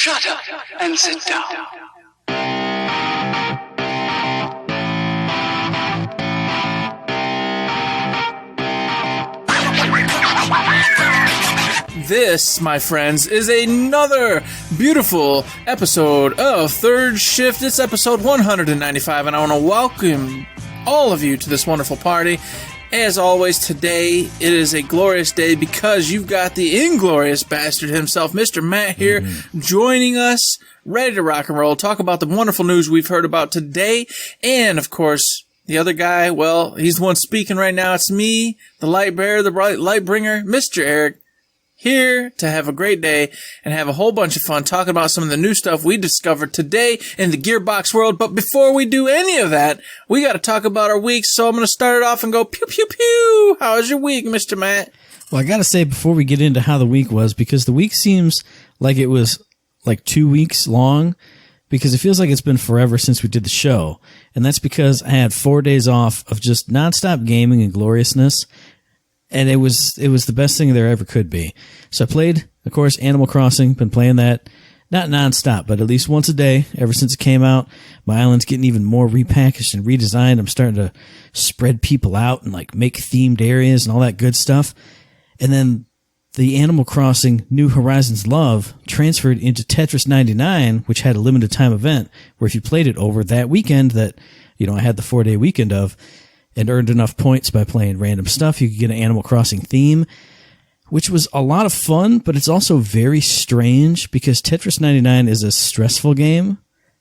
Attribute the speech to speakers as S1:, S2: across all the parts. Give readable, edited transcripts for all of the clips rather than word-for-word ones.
S1: Shut up and sit down.
S2: This, my friends, is another beautiful episode of Third Shift. It's episode 195, and I want to welcome all of you to this wonderful party. As always, today it is a glorious day because you've got the inglorious bastard himself, Mr. Matt here, joining us, ready to rock and roll, talk about the wonderful news we've heard about today, and, of course, the other guy, well, he's the one speaking right now. It's me, the light bearer, the bright light bringer, Mr. Eric, here to have a great day and have a whole bunch of fun talking about some of the new stuff we discovered today in the Gearbox world. But before we do any of that, we got to talk about our week. So I'm going to start it off and go pew, pew, pew. How was your week, Mr. Matt?
S3: Well, I got to say before we get into how the week was, because the week seems like it was like 2 weeks long, because it feels like it's been forever since we did the show. And that's because I had 4 days off of just nonstop gaming and gloriousness. And it was the best thing there ever could be. So I played, of course, Animal Crossing. Been playing that, not nonstop, but at least once a day ever since it came out. My island's getting even more repackaged and redesigned. I'm starting to spread people out and like make themed areas and all that good stuff. And then the Animal Crossing New Horizons Love transferred into Tetris 99, which had a limited time event where if you played it over that weekend that, you know, I had the 4-day weekend of, and earned enough points by playing random stuff, you could get an Animal Crossing theme, which was a lot of fun, but it's also very strange because Tetris 99 is a stressful game.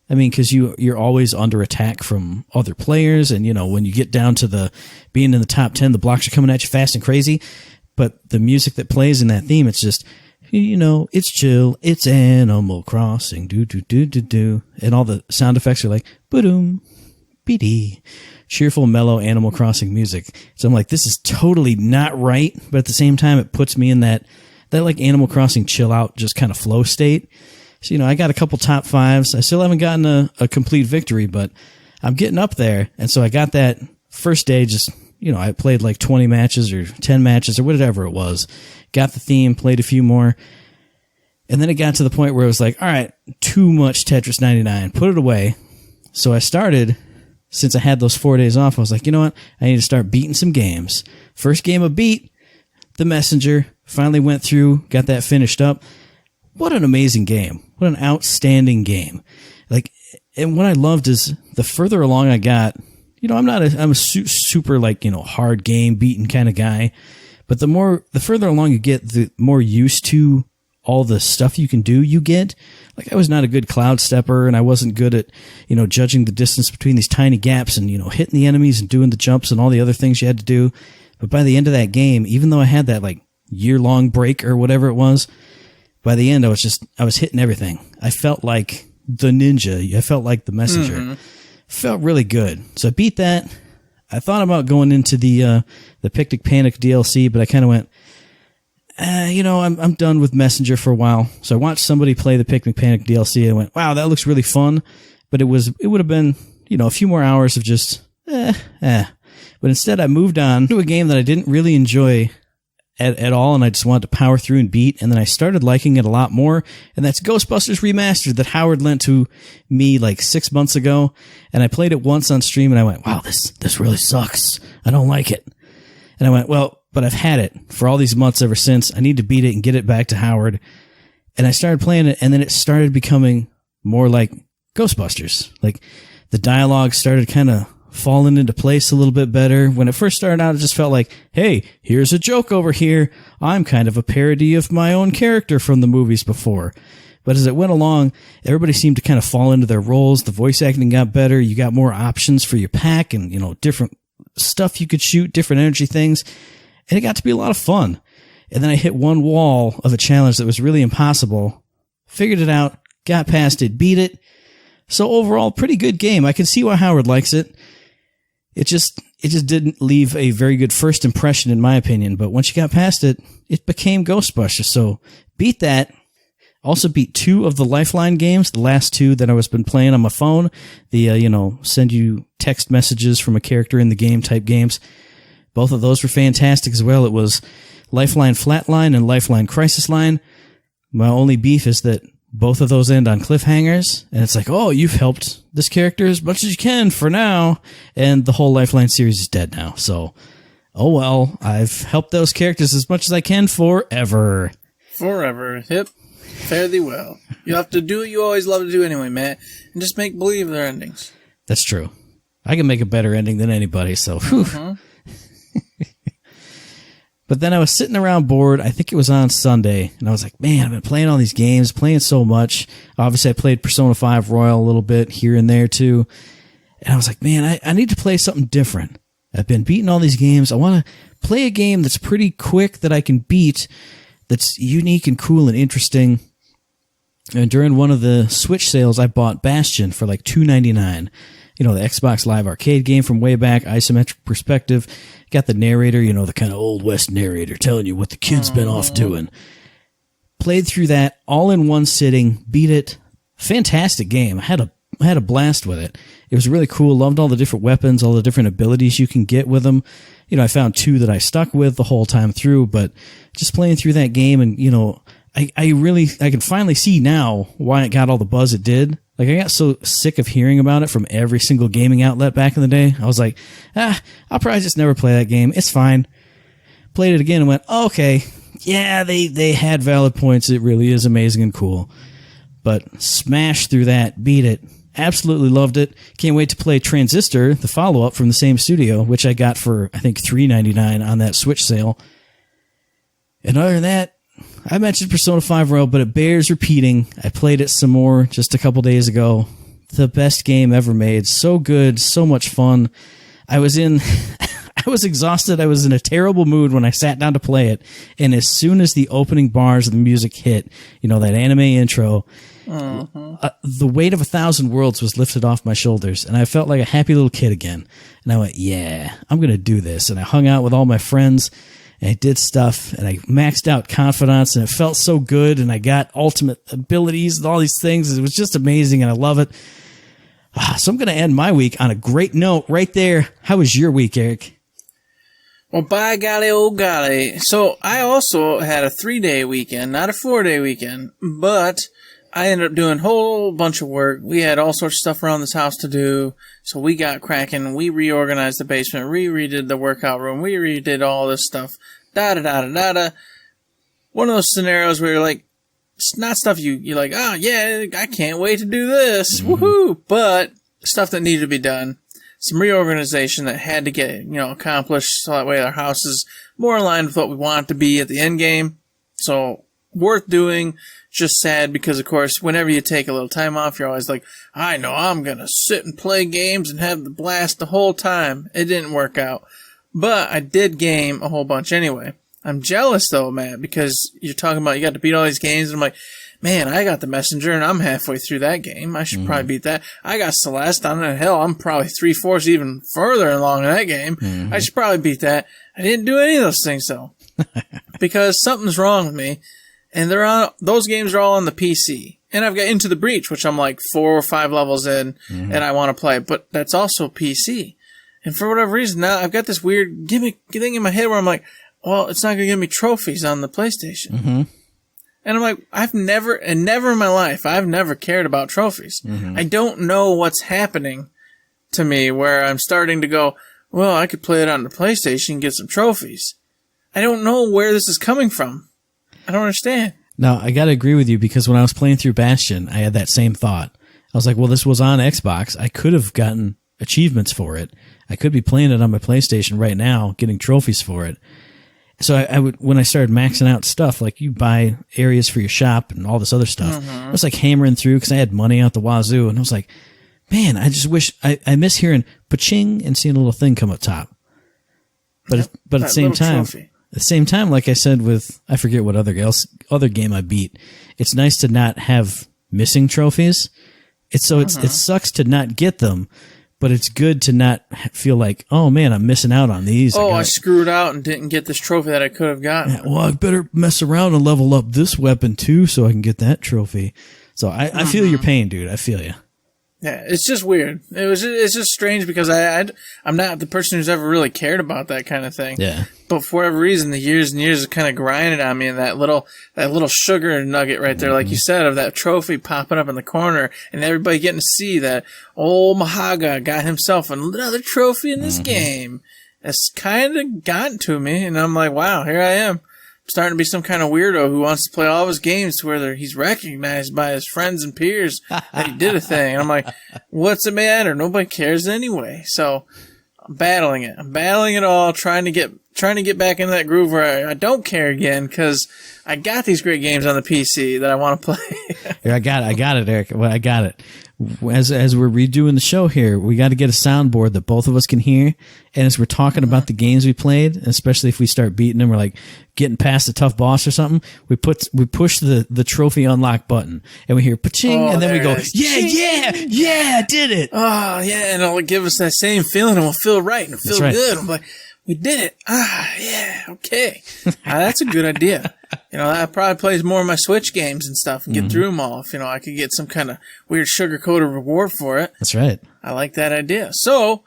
S3: I mean, because you're always under attack from other players, and, you know, when you get down to the being in the top 10, the blocks are coming at you fast and crazy, but the music that plays in that theme, it's just, you know, it's chill, it's Animal Crossing, do, and all the sound effects are like, ba-doom, be-dee. Cheerful, mellow Animal Crossing music. So I'm like, this is totally not right, but at the same time, it puts me in that like Animal Crossing chill out, just kind of flow state. So, you know, I got a couple top fives. I still haven't gotten a complete victory, but I'm getting up there. And so I got that first day, just, you know, I played like 20 matches or 10 matches or whatever it was. Got the theme, played a few more. And then it got to the point where it was like, all right, too much Tetris 99. Put it away. So I started... Since I had those 4 days off, I was like, you know what? I need to start beating some games. First game of beat, The Messenger. Finally went through, got that finished up. What an amazing game. What an outstanding game. Like, and what I loved is the further along I got, you know, I'm a super like, you know, hard game beating kind of guy. But the further along you get, the more used to all the stuff you can do you get. Like, I was not a good cloud stepper, and I wasn't good at, you know, judging the distance between these tiny gaps and, you know, hitting the enemies and doing the jumps and all the other things you had to do. But by the end of that game, even though I had that, like, year-long break or whatever it was, by the end, I was hitting everything. I felt like the ninja. I felt like the messenger. Mm-hmm. Felt really good. So I beat that. I thought about going into the Picnic Panic DLC, but I kind of went, you know, I'm done with Messenger for a while. So I watched somebody play the Picnic Panic DLC and went, wow, that looks really fun. But it would have been, you know, a few more hours of just, But instead I moved on to a game that I didn't really enjoy at all, and I just wanted to power through and beat. And then I started liking it a lot more. And that's Ghostbusters Remastered that Howard lent to me like 6 months ago. And I played it once on stream and I went, wow, this really sucks. I don't like it. And I went, well, but I've had it for all these months ever since. I need to beat it and get it back to Howard. And I started playing it, and then it started becoming more like Ghostbusters. Like, the dialogue started kind of falling into place a little bit better. When it first started out, it just felt like, hey, here's a joke over here. I'm kind of a parody of my own character from the movies before. But as it went along, everybody seemed to kind of fall into their roles. The voice acting got better. You got more options for your pack and, you know, different stuff you could shoot, different energy things. And it got to be a lot of fun. And then I hit one wall of a challenge that was really impossible. Figured it out, got past it, beat it. So overall, pretty good game. I can see why Howard likes it. It just didn't leave a very good first impression, in my opinion. But once you got past it, it became Ghostbusters. So beat that. Also beat 2 of the Lifeline games, the last 2 that I was been playing on my phone. The, you know, send you text messages from a character in the game type games. Both of those were fantastic as well. It was Lifeline Flatline and Lifeline Crisis Line. My only beef is that both of those end on cliffhangers, and it's like, oh, you've helped this character as much as you can for now, and the whole Lifeline series is dead now. So, oh well, I've helped those characters as much as I can forever.
S2: Forever. Yep. Fare thee well. You have to do what you always love to do anyway, Matt, and just make believe their endings.
S3: That's true. I can make a better ending than anybody, so whew. But then I was sitting around bored. I think it was on Sunday, and I was like, man, I've been playing all these games, playing so much. Obviously, I played Persona 5 Royal a little bit here and there, too. And I was like, man, I need to play something different. I've been beating all these games. I want to play a game that's pretty quick that I can beat, that's unique and cool and interesting. And during one of the Switch sales, I bought Bastion for like $2.99. You know, the Xbox Live Arcade game from way back, isometric perspective. Got the narrator, you know, the kind of Old West narrator telling you what the kid's been off doing. Played through that all in one sitting, beat it. Fantastic game. I had a blast with it. It was really cool. Loved all the different weapons, all the different abilities you can get with them. You know, I found 2 that I stuck with the whole time through, but just playing through that game and, you know, I can finally see now why it got all the buzz it did. Like, I got so sick of hearing about it from every single gaming outlet back in the day. I was like, I'll probably just never play that game. It's fine. Played it again and went, oh, okay, yeah, they had valid points. It really is amazing and cool. But smashed through that, beat it. Absolutely loved it. Can't wait to play Transistor, the follow-up from the same studio, which I got for, I think, $3.99 on that Switch sale. And other than that, I mentioned Persona 5 Royal, but it bears repeating. I played it some more just a couple days ago. The best game ever made. So good, so much fun. I was exhausted. I was in a terrible mood when I sat down to play it. And as soon as the opening bars of the music hit, you know, that anime intro, the weight of 1,000 worlds was lifted off my shoulders. And I felt like a happy little kid again. And I went, yeah, I'm going to do this. And I hung out with all my friends. And I did stuff, and I maxed out confidence, and it felt so good, and I got ultimate abilities and all these things. It was just amazing, and I love it. So I'm going to end my week on a great note right there. How was your week, Eric?
S2: Well, by golly, oh golly. So I also had a 3-day weekend, not a 4-day weekend, but I ended up doing a whole bunch of work. We had all sorts of stuff around this house to do, so we got cracking. We reorganized the basement, redid the workout room, we redid all this stuff. Da-da-da-da-da-da. One of those scenarios where you're like, it's not stuff you're like, oh yeah, I can't wait to do this, woohoo! But stuff that needed to be done. Some reorganization that had to get, accomplished, so that way our house is more aligned with what we want it to be at the end game. So, worth doing. Just sad because, of course, whenever you take a little time off, you're always like, I know I'm going to sit and play games and have the blast the whole time. It didn't work out. But I did game a whole bunch anyway. I'm jealous, though, Matt, because you're talking about you got to beat all these games, and I'm like, man, I got the Messenger, and I'm halfway through that game. I should probably beat that. I got Celeste. I'm probably 3/4 even further along in that game. I should probably beat that. I didn't do any of those things, though, because something's wrong with me. And those games are all on the PC. And I've got Into the Breach, which I'm like 4 or 5 levels in, and I want to play. But that's also PC. And for whatever reason, now I've got this weird gimmick thing in my head where I'm like, well, it's not going to give me trophies on the PlayStation. And I'm like, never in my life, I've never cared about trophies. I don't know what's happening to me where I'm starting to go, well, I could play it on the PlayStation and get some trophies. I don't know where this is coming from. I don't understand.
S3: No, I got to agree with you because when I was playing through Bastion, I had that same thought. I was like, well, this was on Xbox. I could have gotten achievements for it. I could be playing it on my PlayStation right now, getting trophies for it. So I would, when I started maxing out stuff, like you buy areas for your shop and all this other stuff, I was like hammering through because I had money out the wazoo. And I was like, man, I just wish, I miss hearing pa-ching and seeing a little thing come up top. But at the same time, at the same time, like I said with, I forget what other game I beat, it's nice to not have missing trophies. It sucks to not get them, but it's good to not feel like, oh man, I'm missing out on these.
S2: Oh, I screwed out and didn't get this trophy that I could have gotten.
S3: Yeah, well, I better mess around and level up this weapon too so I can get that trophy. So I feel your pain, dude. I feel you.
S2: Yeah, it's just weird. It's just strange because I'm not the person who's ever really cared about that kind of thing.
S3: Yeah.
S2: But for whatever reason, the years and years have kind of grinded on me, and that little sugar nugget right there, like you said, of that trophy popping up in the corner, and everybody getting to see that old Mahaga got himself another trophy in this game. It's kind of gotten to me, and I'm like, wow, here I am. Starting to be some kind of weirdo who wants to play all of his games to where he's recognized by his friends and peers that he did a thing. And I'm like, what's the matter? Nobody cares anyway. So I'm battling it. I'm battling it all, trying to get back into that groove where I don't care again, because I got these great games on the PC that I want to play.
S3: Here, I got it, Eric. Well, I got it. As we're redoing the show here, we got to get a soundboard that both of us can hear. And as we're talking about the games we played, especially if we start beating them or like getting past a tough boss or something, we push the trophy unlock button and we hear pa-ching, and then we go, yeah, did it.
S2: Oh yeah, and it'll give us that same feeling, and we'll feel right and feel good. I'm like, we did it. Yeah, okay. That's a good idea. That probably plays more of my Switch games and stuff and get through them all. If, I could get some kind of weird sugar-coated reward for it.
S3: That's right.
S2: I like that idea. So,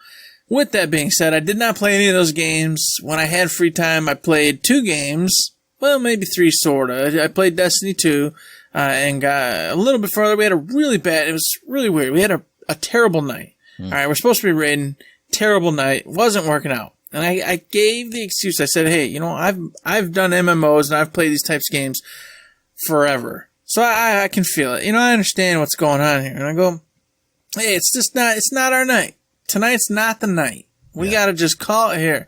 S2: with that being said, I did not play any of those games. When I had free time, I played 2 games. Well, maybe 3, sorta. I played Destiny 2, and got a little bit further. We had it was really weird. We had a terrible night. All right, we're supposed to be raiding. Terrible night. Wasn't working out. And I gave the excuse. I said, hey, I've done MMOs and I've played these types of games forever. So I can feel it. I understand what's going on here. And I go, hey, it's not our night. Tonight's not the night. We got to just call it here.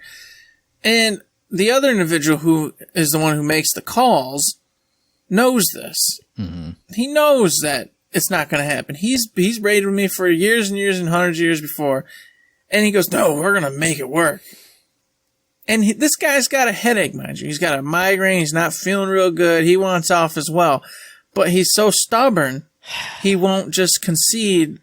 S2: And the other individual who is the one who makes the calls knows this. Mm-hmm. He knows that it's not going to happen. He's raided with me for years and years and hundreds of years before. And he goes, no, we're going to make it work. And this guy's got a headache, mind you. He's got a migraine. He's not feeling real good. He wants off as well. But he's so stubborn, he won't just concede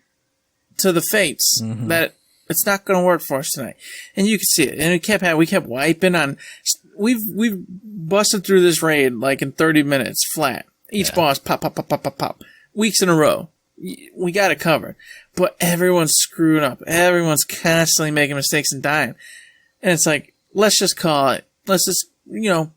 S2: to the fates that it's not going to work for us tonight. And you can see it. And we kept wiping on. We've busted through this raid like in 30 minutes flat. Each boss pop. Weeks in a row. We got it covered. But everyone's screwing up. Everyone's constantly making mistakes and dying. And it's like, let's just call it. Let's just,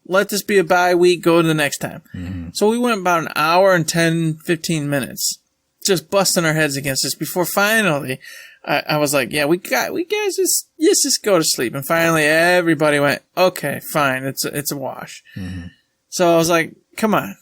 S2: let this be a bye week, go to the next time. Mm-hmm. So we went about an hour and 10, 15 minutes just busting our heads against this before finally I was like, yeah, we guys just go to sleep. And finally everybody went, okay, fine. It's a wash. Mm-hmm. So I was like, come on.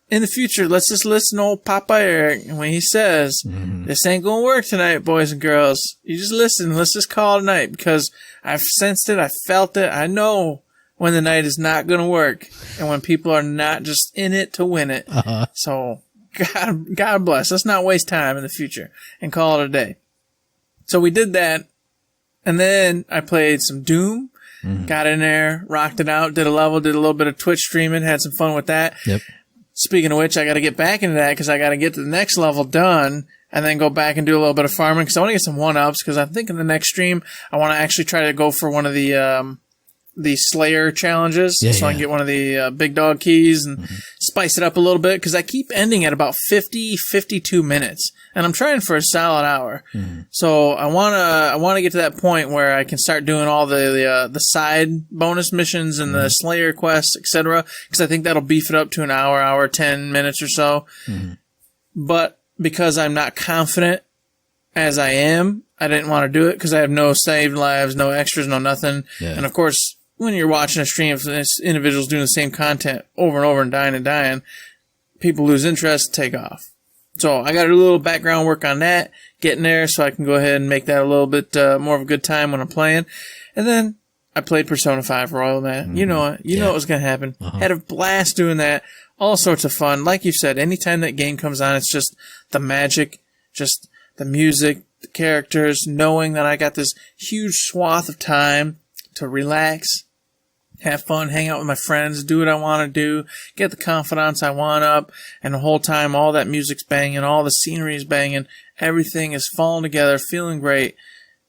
S2: In the future, let's just listen to old Papa Eric. And when he says, this ain't going to work tonight, boys and girls, you just listen. Let's just call it a night, because I've sensed it. I felt it. I know when the night is not going to work and when people are not just in it to win it. Uh-huh. So God bless. Let's not waste time in the future and call it a day. So we did that. And then I played some Doom, got in there, rocked it out, did a level, did a little bit of Twitch streaming, had some fun with that. Yep. Speaking of which, I got to get back into that because I got to get to the next level done and then go back and do a little bit of farming because I want to get some 1-ups, because I think in the next stream I want to actually try to go for one of the Slayer challenges, so I can get one of the big dog keys and spice it up a little bit, because I keep ending at about 52 minutes, and I'm trying for a solid hour. So I want to get to that point where I can start doing all the side bonus missions and the Slayer quests, etc., because I think that'll beef it up to an hour 10 minutes or so. But because I'm not confident as I am, I didn't want to do it because I have no saved lives, no extras, no nothing. And of course, when you're watching a stream of this individuals doing the same content over and over and dying, people lose interest, take off. So I got to do a little background work on that, getting there so I can go ahead and make that a little bit more of a good time when I'm playing. And then I played Persona 5 Royal, man. You know it. You know what was going to happen. Had a blast doing that. All sorts of fun. Like you said, anytime that game comes on, it's just the magic, just the music, the characters, knowing that I got this huge swath of time to relax, have fun, hang out with my friends, do what I want to do, get the confidants I want up, and the whole time all that music's banging, all the scenery is banging, everything is falling together, feeling great.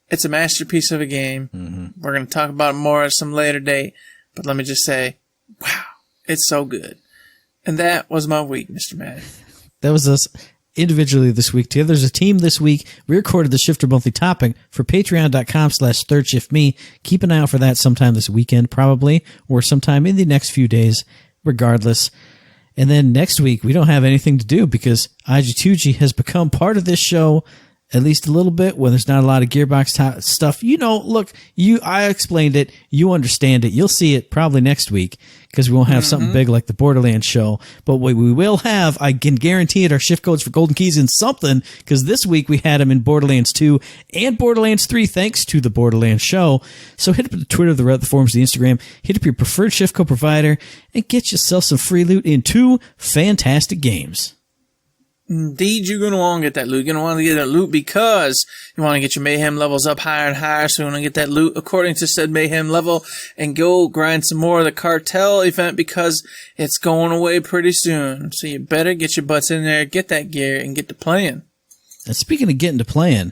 S2: It's a masterpiece of a game. We're going to talk about it more at some later date, but let me just say, wow, it's so good. And that was my week, Mr. Madden.
S3: That was us. individually this week. Together as a team this week, we recorded the Shifter Monthly Topic for patreon.com/thirdshiftme. Keep an eye out for that sometime this weekend, probably, or sometime in the next few days, regardless. And then next week, we don't have anything to do because IG2G has become part of this show, at least a little bit, when there's not a lot of Gearbox stuff. You know, look, I explained it. You understand it. You'll see it probably next week because we won't have something big like the Borderlands show. But what we will have, I can guarantee it, are shift codes for golden keys in something, because this week we had them in Borderlands 2 and Borderlands 3 thanks to the Borderlands show. So hit up the Twitter, the Reddit, the forums, the Instagram, hit up your preferred shift code provider, and get yourself some free loot in 2 fantastic games.
S2: Indeed, you're going to want to get that loot. You're going to want to get that loot because you want to get your mayhem levels up higher and higher. So you want to get that loot according to said mayhem level and go grind some more of the cartel event because it's going away pretty soon. So you better get your butts in there, get that gear, and get to playing.
S3: And speaking of getting to playing,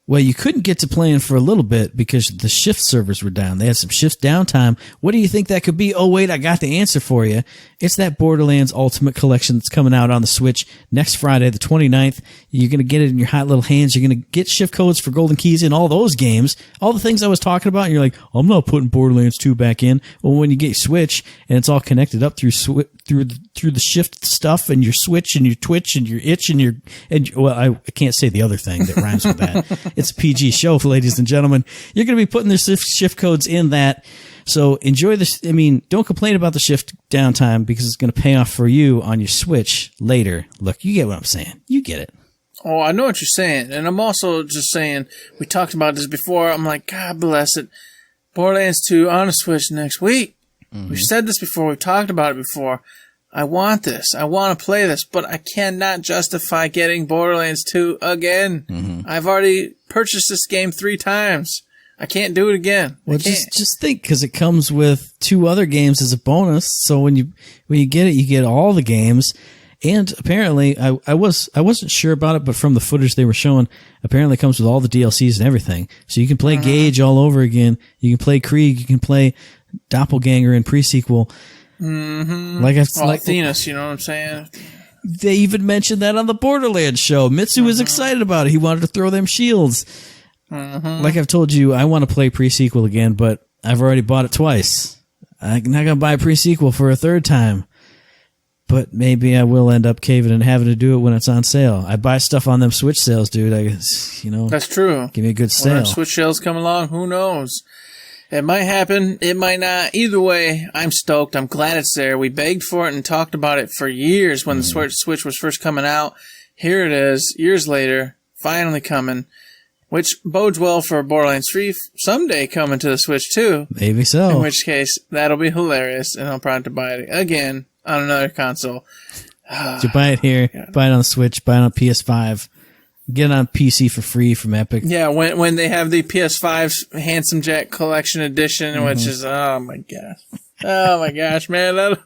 S3: well, you couldn't get to playing for a little bit because the shift servers were down. They had some shift downtime. What do you think that could be? Oh, wait, I got the answer for you. It's that Borderlands Ultimate Collection that's coming out on the Switch next Friday, the 29th. You're going to get it in your hot little hands. You're going to get shift codes for golden keys in all those games. All the things I was talking about, and you're like, I'm not putting Borderlands 2 back in. Well, when you get your Switch and it's all connected up through the shift stuff and your Switch and your Twitch and your itch well, I can't say the other thing that rhymes with that. It's a PG show, ladies and gentlemen. You're going to be putting the shift codes in that. So enjoy this. I mean, don't complain about the shift downtime because it's going to pay off for you on your Switch later. Look, you get what I'm saying. You get it.
S2: Oh, I know what you're saying. And I'm also just saying, we talked about this before. I'm like, God bless it. Borderlands 2 on the Switch next week. We've said this before. We've talked about it before. I want this. I want to play this, but I cannot justify getting Borderlands 2 again. I've already purchased this game 3 times. I can't do it again.
S3: Well, just think, because it comes with 2 other games as a bonus. So when you get it, you get all the games. And apparently, I wasn't sure about it, but from the footage they were showing, apparently it comes with all the DLCs and everything. So you can play Gage all over again. You can play Krieg. You can play Doppelganger and pre-sequel. Like
S2: Athenas, you know what I'm saying?
S3: They even mentioned that on the Borderlands show. Mitsu was excited about it. He wanted to throw them shields. Like I've told you, I want to play pre-sequel again, but I've already bought it twice. I'm not going to buy a pre-sequel for a 3rd time. But maybe I will end up caving and having to do it when it's on sale. I buy stuff on them Switch sales, dude.
S2: That's true.
S3: Give me a good sale.
S2: When Switch sales come along, who knows? It might happen. It might not. Either way, I'm stoked. I'm glad it's there. We begged for it and talked about it for years when the Switch was first coming out. Here it is, years later, finally coming, which bodes well for Borderlands 3 someday coming to the Switch too.
S3: Maybe so.
S2: In which case, that'll be hilarious, and I'll probably have to buy it again on another console.
S3: So buy it here, buy it on the Switch, buy it on PS5. Get it on PC for free from Epic.
S2: Yeah, when they have the PS5's Handsome Jack Collection Edition, which is, oh my gosh, man.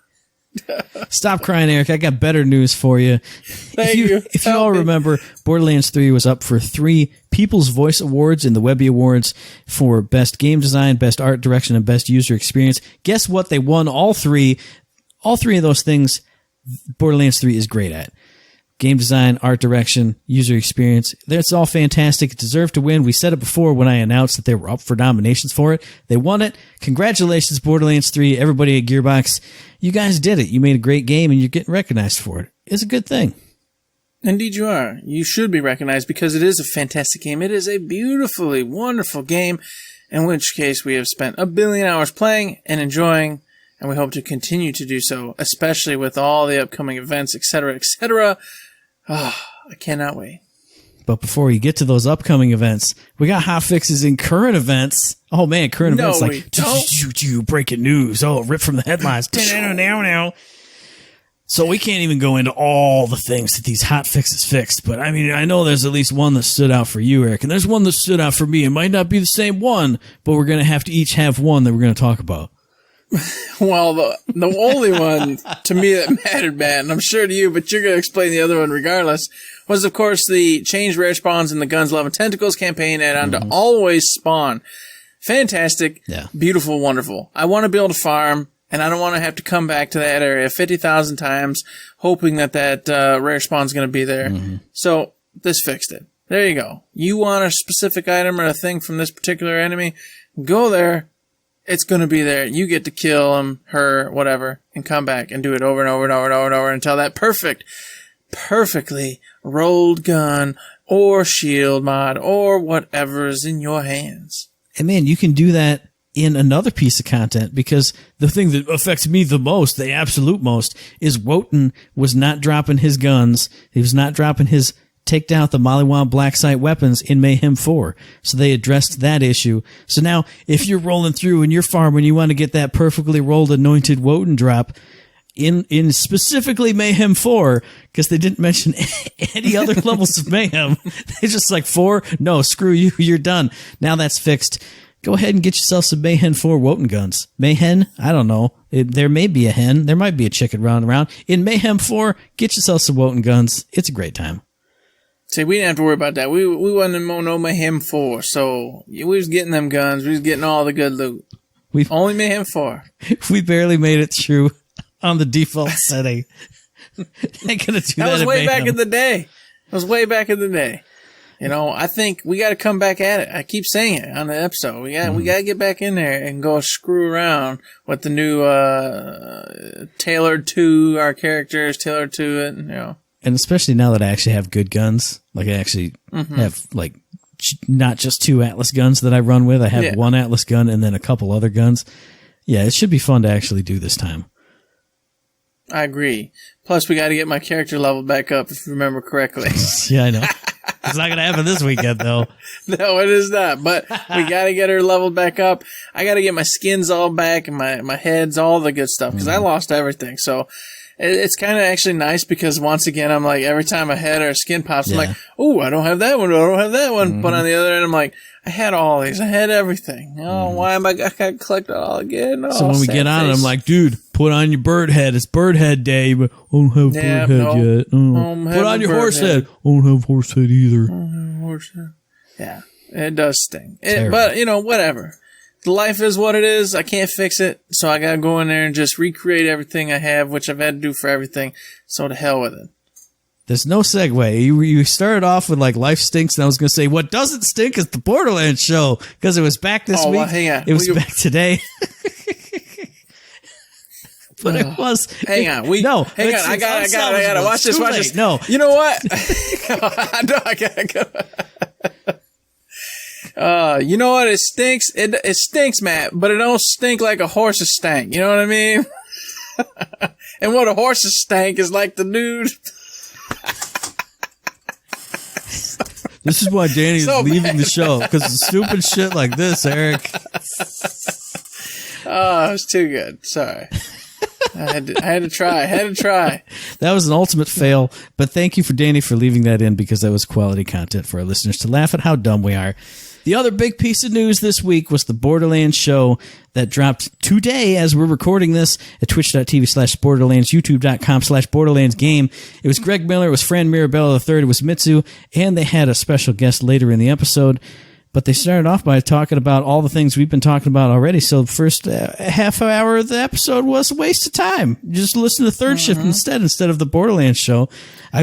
S3: Stop crying, Eric. I got better news for you.
S2: Thank you.
S3: If you all remember, Borderlands 3 was up for 3 People's Voice Awards in the Webby Awards for Best Game Design, Best Art Direction, and Best User Experience. Guess what? They won all 3. All 3 of those things Borderlands 3 is great at. Game design, art direction, user experience. That's all fantastic. It deserved to win. We said it before when I announced that they were up for nominations for it. They won it. Congratulations, Borderlands 3. Everybody at Gearbox. You guys did it. You made a great game and you're getting recognized for it. It's a good thing.
S2: Indeed you are. You should be recognized because it is a fantastic game. It is a beautifully wonderful game, in which case we have spent 1 billion hours playing and enjoying, and we hope to continue to do so, especially with all the upcoming events, etc., etc. Oh, I cannot wait.
S3: But before we get to those upcoming events, we got hot fixes in current events. Oh man, current events like breaking news. Oh, rip from the headlines. So we can't even go into all the things that these hot fixes fixed. But I mean, I know there's at least one that stood out for you, Eric, and there's one that stood out for me. It might not be the same one, but we're going to have to each have one that we're going to talk about.
S2: Well, the only one to me that mattered, Matt, and I'm sure to you, but you're going to explain the other one regardless, was, of course, the Change Rare Spawns in the Guns, Love, and Tentacles campaign add-on to Always Spawn. Fantastic, beautiful, wonderful. I want to be able to farm And I don't want to have to come back to that area 50,000 times hoping that rare spawn's going to be there. So this fixed it. There you go. You want a specific item or a thing from this particular enemy? Go there. It's going to be there. You get to kill him, her, whatever, and come back and do it over and over and over and over and over until that perfectly rolled gun or shield mod or whatever is in your hands.
S3: And man, you can do that in another piece of content, because the thing that affects me the most, the absolute most, is Wotan was not dropping his guns. He was not dropping his take down the Maliwan Black Site weapons in Mayhem 4. So they addressed that issue. So now if you're rolling through and you're farming, you want to get that perfectly rolled anointed Wotan drop in specifically Mayhem 4, because they didn't mention any other levels of Mayhem. They just like 4, no, screw you, you're done. Now that's fixed. Go ahead and get yourself some Mayhem 4 Wotan guns. Mayhem? I don't know. There may be a hen. There might be a chicken running around. In Mayhem 4, get yourself some Wotan guns. It's a great time.
S2: See, we didn't have to worry about that. We wasn't in no Mayhem 4, so we was getting them guns. We was getting all the good loot. Only Mayhem 4.
S3: We barely made it through on the default setting. Ain't gonna do that.
S2: That was way back in the day. You know, I think we got to come back at it. I keep saying it on the episode. We got to get back in there and go screw around with the new tailored to our characters, tailored to it. You know,
S3: and especially now that I actually have good guns, like I actually have like not just 2 Atlas guns that I run with. I have 1 Atlas gun and then a couple other guns. Yeah, it should be fun to actually do this time.
S2: I agree. Plus, we got to get my character level back up, if you remember correctly.
S3: Yeah, I know. It's not going to happen this weekend, though.
S2: No, it is not. But we got to get her leveled back up. I got to get my skins all back and my heads, all the good stuff, because I lost everything. So it's kind of actually nice, because once again, I'm like, every time a head or a skin pops, I'm like, oh, I don't have that one. I don't have that one. But on the other end, I'm like, I had all these. I had everything. Oh, why am I got to collect it all again? Oh,
S3: so when we get on it, I'm like, dude, put on your bird head. It's bird head day, but I don't have bird head yet. Put on your horse head. I don't have horse head either.
S2: Horse head. Yeah, it does sting. But, you know, whatever. Life is what it is. I can't fix it. So I got to go in there and just recreate everything I have, which I've had to do for everything. So to hell with it.
S3: There's no segue. You started off with like life stinks, and I was going to say what doesn't stink is the Borderlands show, because it was back this week. Well,
S2: hang on.
S3: It was back today. But it was.
S2: Hang on. Hang on. I got to watch this. Watch this.
S3: No.
S2: You know what? I know I got to. You know what? It stinks. It stinks, Matt, but it don't stink like a horse's stank. You know what I mean? And what a horse's stank is like the dude.
S3: This is why Danny is leaving the show, because of stupid shit like this, Eric.
S2: Oh, it was too good. Sorry. I had to try.
S3: That was an ultimate fail, but thank you for Danny for leaving that in, because that was quality content for our listeners to laugh at how dumb we are. The other big piece of news this week was the Borderlands show that dropped today as we're recording this at twitch.tv/Borderlands, youtube.com/Borderlands game. It was Greg Miller, it was Fran Mirabella III, it was Mitsu, and they had a special guest later in the episode. But they started off by talking about all the things we've been talking about already. So the first half hour of the episode was a waste of time. Just listen to Third Shift instead of the Borderlands show.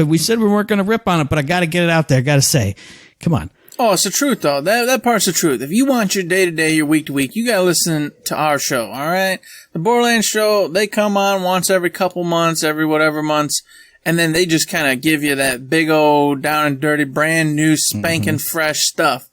S3: We said we weren't going to rip on it, but I got to get it out there. I got to say, come on.
S2: Oh, it's the truth, though. That part's the truth. If you want your day-to-day, your week-to-week, you got to listen to our show, all right? The Borderlands show, they come on once every couple months, every whatever months, and then they just kind of give you that big old down and dirty, brand new, spanking fresh stuff.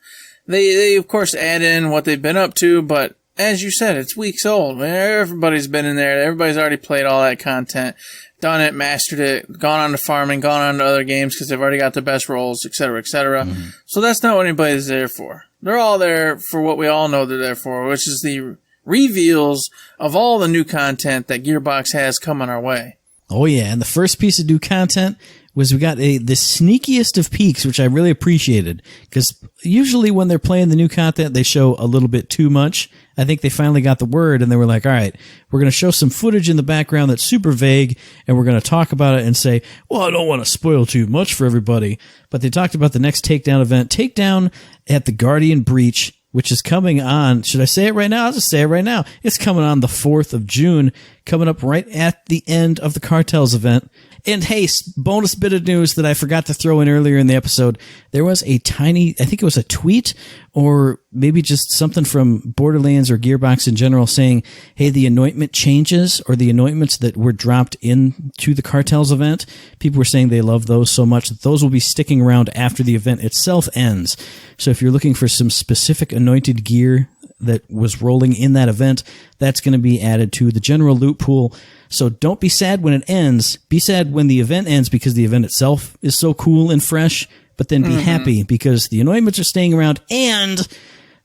S2: They of course add in what they've been up to, but as you said, it's weeks old. Everybody's been in there. Everybody's already played all that content, done it, mastered it, gone on to farming, gone on to other games because they've already got the best roles, etc., etc. So that's not what anybody's there for. They're all there for what we all know they're there for, which is the reveals of all the new content that Gearbox has coming our way.
S3: Oh yeah, and the first piece of new content was we got the sneakiest of peeks, which I really appreciated, because usually when they're playing the new content, they show a little bit too much. I think they finally got the word, and they were like, all right, we're going to show some footage in the background that's super vague, and we're going to talk about it and say, well, I don't want to spoil too much for everybody. But they talked about the next Takedown event, Takedown at the Guardian Breach which is coming on. Should I say it right now? I'll just say it right now. It's coming on the 4th of June, coming up right at the end of the Cartels event. And hey, bonus bit of news that I forgot to throw in earlier in the episode. There was a tiny, I think it was a tweet or maybe just something from Borderlands or Gearbox in general saying, hey, the anointment changes, or the anointments that were dropped into the Cartels event. People were saying they love those so much that those will be sticking around after the event itself ends. So if you're looking for some specific anointed gear that was rolling in that event, that's going to be added to the general loot pool. So don't be sad when it ends. Be sad when the event ends because the event itself is so cool and fresh, but then be happy because the anointments are staying around and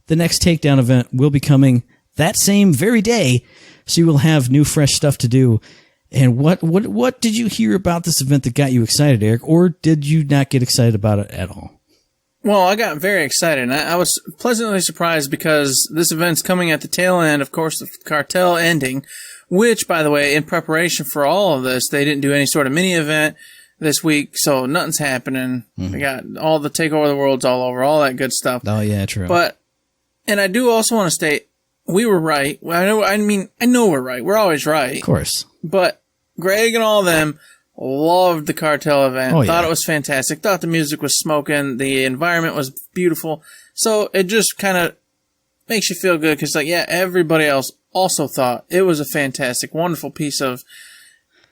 S3: the next takedown event will be coming that same very day. So you will have new fresh stuff to do. And what did you hear about this event that got you excited, Eric? Or did you not get excited about it at all?
S2: Well, I got very excited, and I was pleasantly surprised because this event's coming at the tail end, of course, the Cartel ending, which, by the way, in preparation for all of this, they didn't do any sort of mini event this week, so nothing's happening. They got all the Takeover the Worlds all over, all that good stuff.
S3: Oh, yeah, true.
S2: And I do also want to state, we were right. I know we're right. We're always right.
S3: Of course.
S2: But Greg and all of them loved the Cartel event.
S3: Oh, yeah.
S2: Thought it was fantastic. Thought the music was smoking. The environment was beautiful. So it just kind of makes you feel good because, everybody else also thought it was a fantastic, wonderful piece of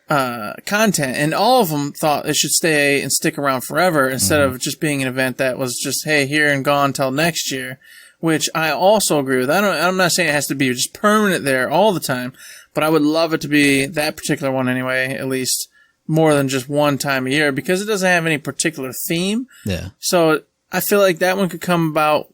S2: content. And all of them thought it should stay and stick around forever instead of just being an event that was just, hey, here and gone till next year, which I also agree with. I'm not saying it has to be just permanent there all the time, but I would love it to be that particular one anyway, at least more than just one time a year, because it doesn't have any particular theme.
S3: Yeah.
S2: So I feel like that one could come about,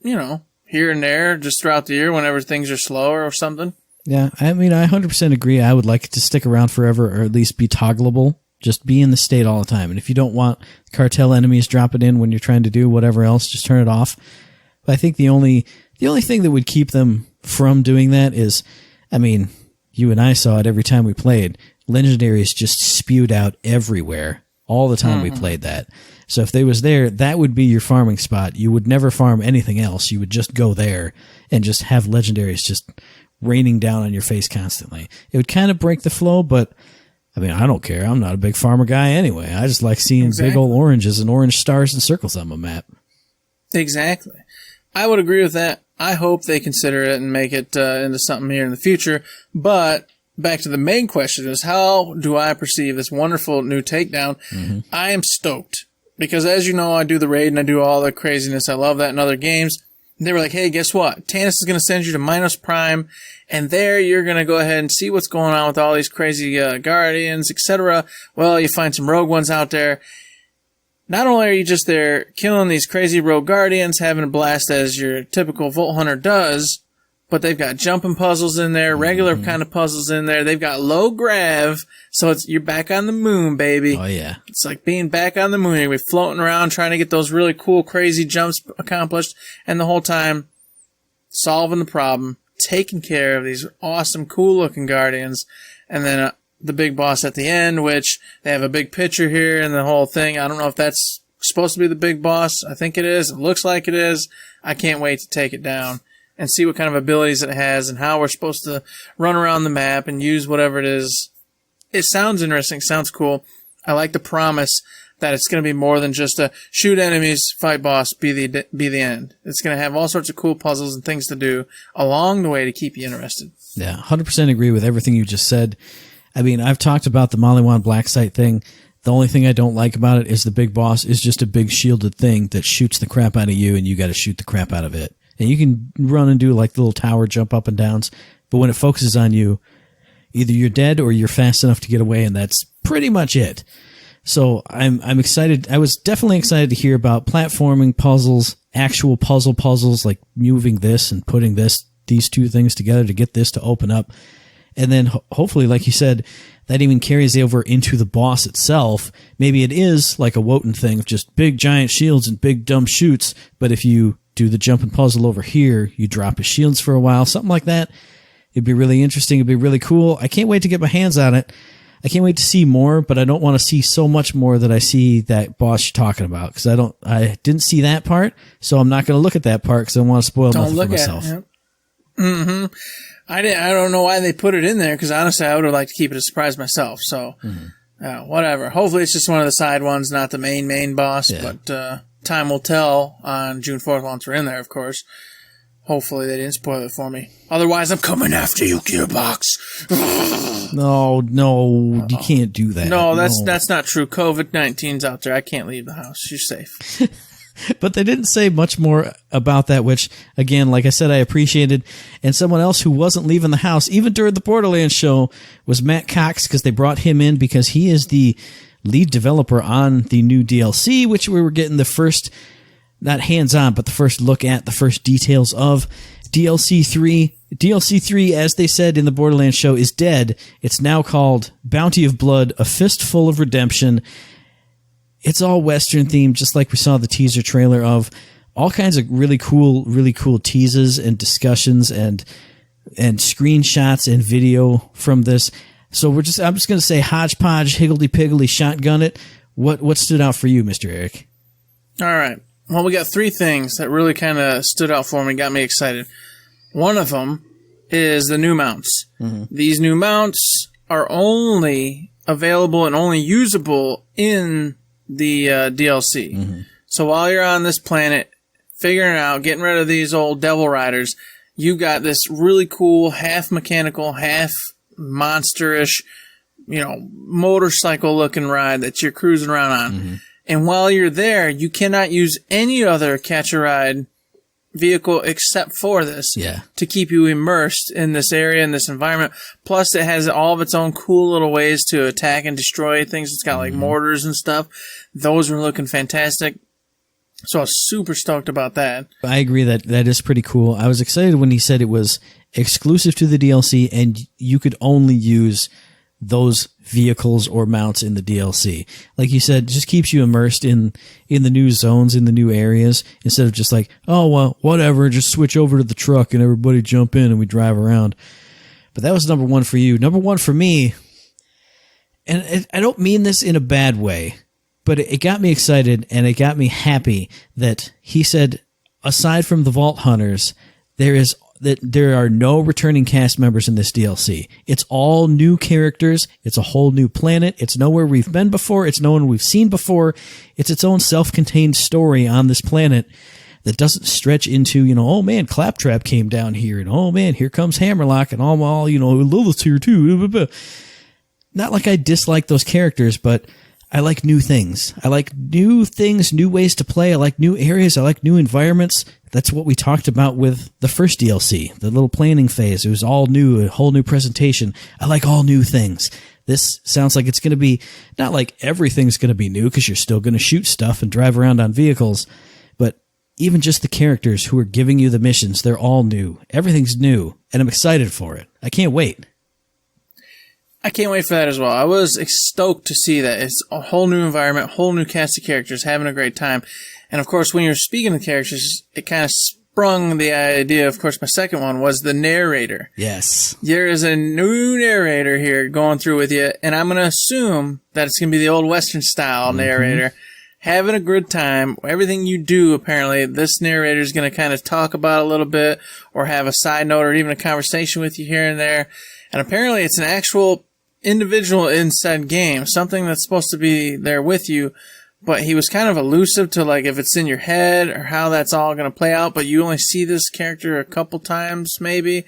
S2: here and there, just throughout the year whenever things are slower or something.
S3: Yeah, I mean, I 100% agree. I would like it to stick around forever, or at least be toggleable. Just be in the state all the time. And if you don't want Cartel enemies dropping in when you're trying to do whatever else, just turn it off. But I think the only thing that would keep them from doing that is, I mean, you and I saw it every time we played. Legendaries just spewed out everywhere all the time we played that. So if they was there, that would be your farming spot. You would never farm anything else. You would just go there and just have legendaries just raining down on your face constantly. It would kind of break the flow, but I mean, I don't care. I'm not a big farmer guy anyway. I just like seeing big old oranges and orange stars and circles on my map.
S2: Exactly. I would agree with that. I hope they consider it and make it into something here in the future. But back to the main question is, how do I perceive this wonderful new takedown? I am stoked because, as you know, I do the raid and I do all the craziness. I love that in other games. They were like, hey, guess what? Tannis is going to send you to Minos Prime, and there you're going to go ahead and see what's going on with all these crazy guardians, etc. Well, you find some rogue ones out there. Not only are you just there killing these crazy rogue guardians, having a blast as your typical Vault Hunter does, but they've got jumping puzzles in there, regular kind of puzzles in there. They've got low grav, so you're back on the moon, baby.
S3: Oh, yeah.
S2: It's like being back on the moon. You're floating around trying to get those really cool, crazy jumps accomplished, and the whole time solving the problem, taking care of these awesome, cool-looking guardians, and then the big boss at the end, which they have a big picture here and the whole thing. I don't know if that's supposed to be the big boss. I think it is. It looks like it is. I can't wait to take it down and see what kind of abilities it has and how we're supposed to run around the map and use whatever it is. It sounds interesting, sounds cool. I like the promise that it's going to be more than just a shoot enemies, fight boss, be the end. It's going to have all sorts of cool puzzles and things to do along the way to keep you interested.
S3: Yeah, 100% agree with everything you just said. I mean, I've talked about the Maliwan Black Site thing. The only thing I don't like about it is the big boss is just a big shielded thing that shoots the crap out of you, and you got to shoot the crap out of it. And you can run and do like the little tower jump up and downs, but when it focuses on you, either you're dead or you're fast enough to get away, and that's pretty much it. So I'm excited. I was definitely excited to hear about platforming puzzles, actual puzzles like moving this and putting these two things together to get this to open up. And then hopefully, like you said, that even carries over into the boss itself. Maybe it is like a Wotan thing of just big giant shields and big dumb shoots, but if you do the jumping puzzle over here, you drop his shields for a while, something like that. It'd be really interesting. It'd be really cool. I can't wait to get my hands on it. I can't wait to see more, but I don't want to see so much more that I see that boss you're talking about, because I didn't see that part, so I'm not going to look at that part because I don't want to spoil nothing for myself.
S2: Yep. Mm-hmm. I don't know why they put it in there, because honestly, I would have liked to keep it a surprise myself. So, whatever. Hopefully, it's just one of the side ones, not the main boss. Yeah. But time will tell on June 4th once we're in there, of course. Hopefully, they didn't spoil it for me. Otherwise, I'm coming after you, Gearbox.
S3: No, you can't do that.
S2: No, that's not true. COVID-19's out there. I can't leave the house. You're safe.
S3: But they didn't say much more about that, which, again, like I said, I appreciated. And someone else who wasn't leaving the house, even during the Borderlands show, was Matt Cox, because they brought him in because he is the lead developer on the new DLC, which we were getting the first, not hands-on, but the first look at, the first details of. DLC 3. DLC 3, as they said in the Borderlands show, is dead. It's now called Bounty of Blood, A Fistful of Redemption. It's all Western themed, just like we saw the teaser trailer of. All kinds of really cool teases and discussions and screenshots and video from this. So I'm just going to say hodgepodge, higgledy-piggledy, shotgun it. What stood out for you, Mr. Eric?
S2: All right. Well, we got three things that really kind of stood out for me, got me excited. One of them is the new mounts. Mm-hmm. These new mounts are only available and only usable in the DLC. Mm-hmm. So while you're on this planet, figuring out, getting rid of these old Devil Riders, you got this really cool, half mechanical, half monsterish, motorcycle-looking ride that you're cruising around on. Mm-hmm. And while you're there, you cannot use any other catch-a-ride vehicle except for this to keep you immersed in this area, in this environment. Plus, it has all of its own cool little ways to attack and destroy things. It's got like mortars and stuff. Those were looking fantastic. So I was super stoked about that.
S3: I agree that is pretty cool. I was excited when he said it was exclusive to the DLC and you could only use those vehicles or mounts in the DLC. Like you said, it just keeps you immersed in the new zones, in the new areas, instead of just like, oh, well, whatever, just switch over to the truck and everybody jump in and we drive around. But that was number one for you. Number one for me, and I don't mean this in a bad way, but it got me excited and it got me happy that he said, aside from the Vault Hunters, there are no returning cast members in this DLC. It's all new characters. It's a whole new planet. It's nowhere we've been before. It's no one we've seen before. It's its own self-contained story on this planet that doesn't stretch into, oh man, Claptrap came down here, and oh man, here comes Hammerlock, and all Lilith's here too. Not like I dislike those characters, but I like new things. I like new things, new ways to play. I like new areas. I like new environments. That's what we talked about with the first DLC, the little planning phase. It was all new, a whole new presentation. I like all new things. This sounds like it's going to be, not like everything's going to be new because you're still going to shoot stuff and drive around on vehicles, but even just the characters who are giving you the missions, they're all new. Everything's new, and I'm excited for it. I can't wait.
S2: I can't wait for that as well. I was stoked to see that. It's a whole new environment, whole new cast of characters, having a great time. And of course, when you're speaking of characters, it kind of sprung the idea. Of course, my second one was the narrator.
S3: Yes.
S2: There is a new narrator here going through with you, and I'm going to assume that it's going to be the old Western style narrator. Having a good time. Everything you do, apparently, this narrator is going to kind of talk about a little bit or have a side note or even a conversation with you here and there. And apparently, it's an actual individual inside game, something that's supposed to be there with you, but he was kind of elusive to like if it's in your head or how that's all going to play out, but you only see this character a couple times maybe.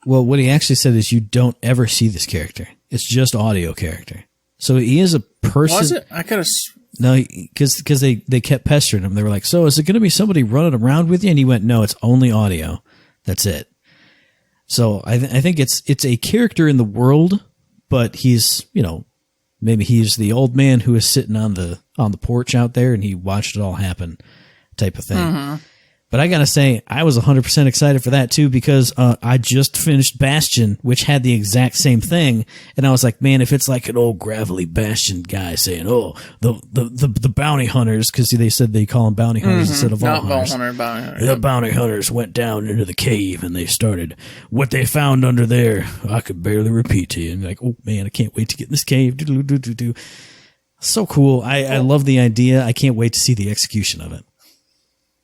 S3: Well, what he actually said is you don't ever see this character. It's just audio character. So he is a person.
S2: Was it? I could have...
S3: No, because they kept pestering him. They were like, so is it going to be somebody running around with you? And he went, no, it's only audio. That's it. So I think it's a character in the world, but he's, maybe he's the old man who is sitting on the porch out there and he watched it all happen type of thing. Mm-hmm. But I gotta say, I was 100% excited for that too, because I just finished Bastion, which had the exact same thing, and I was like, man, if it's like an old gravelly Bastion guy saying, "Oh, the bounty hunters," because they said they call them bounty hunters instead of vault hunters.
S2: Bounty hunter.
S3: The bounty hunters went down into the cave and they started what they found under there. I could barely repeat to you. And like, oh man, I can't wait to get in this cave. So cool. I love the idea. I can't wait to see the execution of it.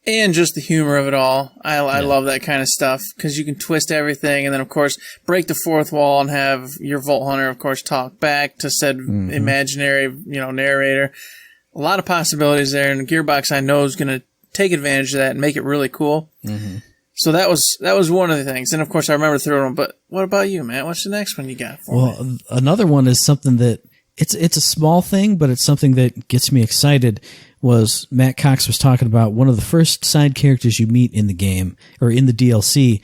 S2: And just the humor of it all. I love that kind of stuff because you can twist everything and then, of course, break the fourth wall and have your Vault Hunter, of course, talk back to said imaginary, narrator. A lot of possibilities there, and Gearbox, I know, is going to take advantage of that and make it really cool. Mm-hmm. So that was one of the things. And, of course, I remember throwing them. But what about you, Matt? What's the next one you got for me?
S3: Another one is something that it's a small thing, but it's something that gets me excited. Was Matt Cox was talking about one of the first side characters you meet in the game or in the DLC.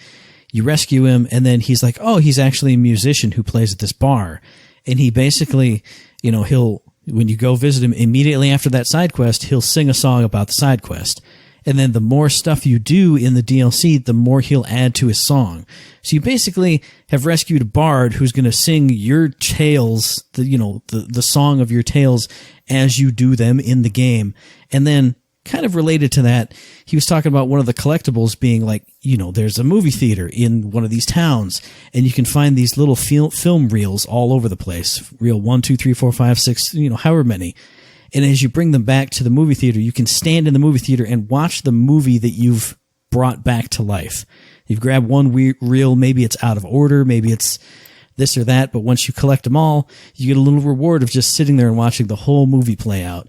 S3: You rescue him, and then he's like, oh, he's actually a musician who plays at this bar. And he basically, when you go visit him immediately after that side quest, he'll sing a song about the side quest. And then the more stuff you do in the DLC, the more he'll add to his song. So you basically have rescued a bard who's going to sing your tales, the song of your tales as you do them in the game. And then kind of related to that, he was talking about one of the collectibles being like, there's a movie theater in one of these towns and you can find these little film reels all over the place. Reel 1, 2, 3, 4, 5, 6, however many. And as you bring them back to the movie theater, you can stand in the movie theater and watch the movie that you've brought back to life. You've grabbed one reel, maybe it's out of order, maybe it's this or that, but once you collect them all, you get a little reward of just sitting there and watching the whole movie play out.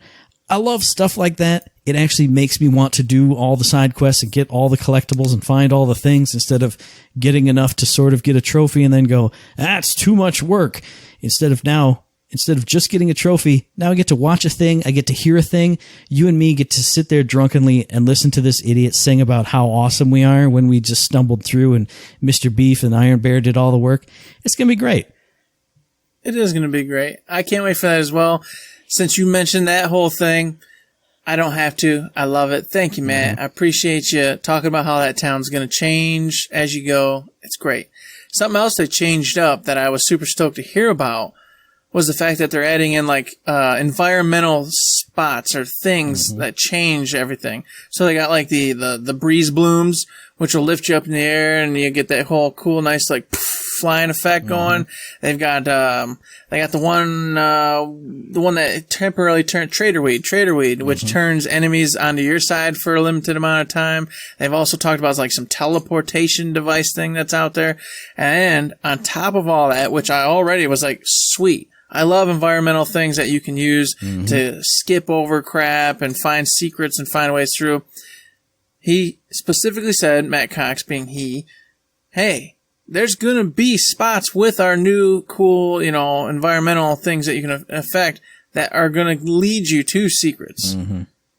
S3: I love stuff like that. It actually makes me want to do all the side quests and get all the collectibles and find all the things instead of getting enough to sort of get a trophy and then go, that's too much work. Instead of just getting a trophy, now I get to watch a thing, I get to hear a thing. You and me get to sit there drunkenly and listen to this idiot sing about how awesome we are when we just stumbled through and Mr. Beef and Iron Bear did all the work. It's going to be great.
S2: It is going to be great. I can't wait for that as well. Since you mentioned that whole thing, I don't have to. I love it. Thank you, Matt. I appreciate you talking about how that town's going to change as you go. It's great. Something else they changed up that I was super stoked to hear about was the fact that they're adding in environmental spots or things that change everything. So they got like the breeze blooms, which will lift you up in the air and you get that whole cool, nice flying effect going. They've got they got the one that temporarily turned Trader Weed, which turns enemies onto your side for a limited amount of time. They've also talked about like some teleportation device thing that's out there. And on top of all that, which I already was like, sweet. I love environmental things that you can use to skip over crap and find secrets and find ways through. He specifically said, Matt Cox being he, hey, there's going to be spots with our new cool, environmental things that you can affect that are going to lead you to secrets.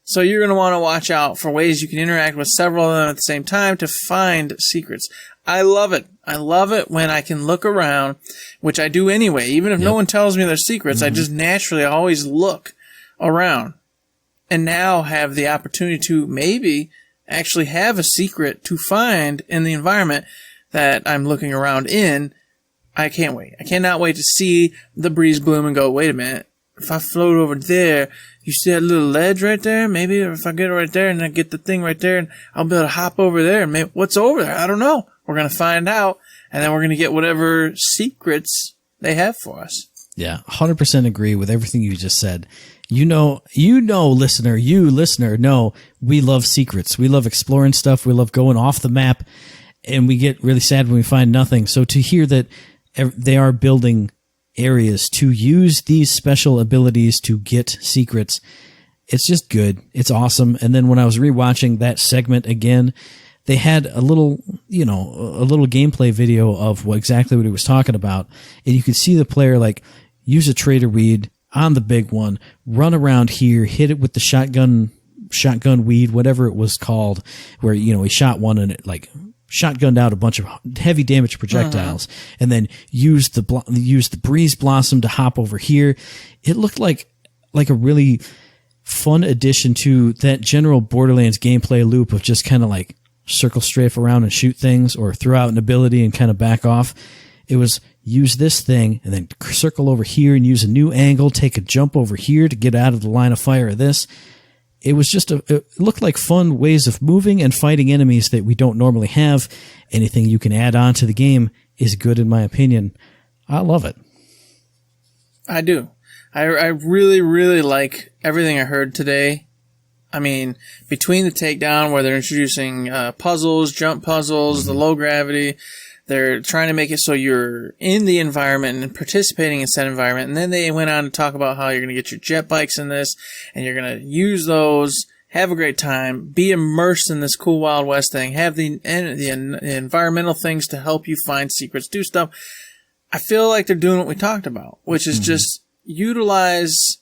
S2: So you're going to want to watch out for ways you can interact with several of them at the same time to find secrets. I love it. I love it when I can look around, which I do anyway. Even if no one tells me there's secrets, I just naturally always look around and now have the opportunity to maybe actually have a secret to find in the environment that I'm looking around in. I can't wait. I cannot wait to see the breeze bloom and go, wait a minute. If I float over there, you see that little ledge right there? Maybe if I get it right there and I get the thing right there and I'll be able to hop over there. Maybe, what's over there? I don't know. We're going to find out and then we're going to get whatever secrets they have for us.
S3: Yeah, 100% agree with everything you just said. Listener, know we love secrets. We love exploring stuff. We love going off the map. And we get really sad when we find nothing. So to hear that they are building areas to use these special abilities to get secrets, it's just good. It's awesome. And then when I was rewatching that segment again, they had a little gameplay video of exactly what he was talking about. And you could see the player use a Trader Weed on the big one, run around here, hit it with the shotgun weed, whatever it was called, where, he shot one and it shotgunned out a bunch of heavy damage projectiles, and then used the breeze blossom to hop over here. It looked like a really fun addition to that general Borderlands gameplay loop of just kind of circle strafe around and shoot things or throw out an ability and kind of back off. It was use this thing and then circle over here and use a new angle, take a jump over here to get out of the line of fire of this. It was just it looked like fun ways of moving and fighting enemies that we don't normally have. Anything you can add on to the game is good in my opinion. I love it.
S2: I do. I really, really like everything I heard today. I mean, between the takedown where they're introducing puzzles, jump puzzles, the low gravity, they're trying to make it so you're in the environment and participating in said environment. And then they went on to talk about how you're going to get your jet bikes in this and you're going to use those, have a great time, be immersed in this cool Wild West thing, have the environmental things to help you find secrets, do stuff. I feel like they're doing what we talked about, which is just utilize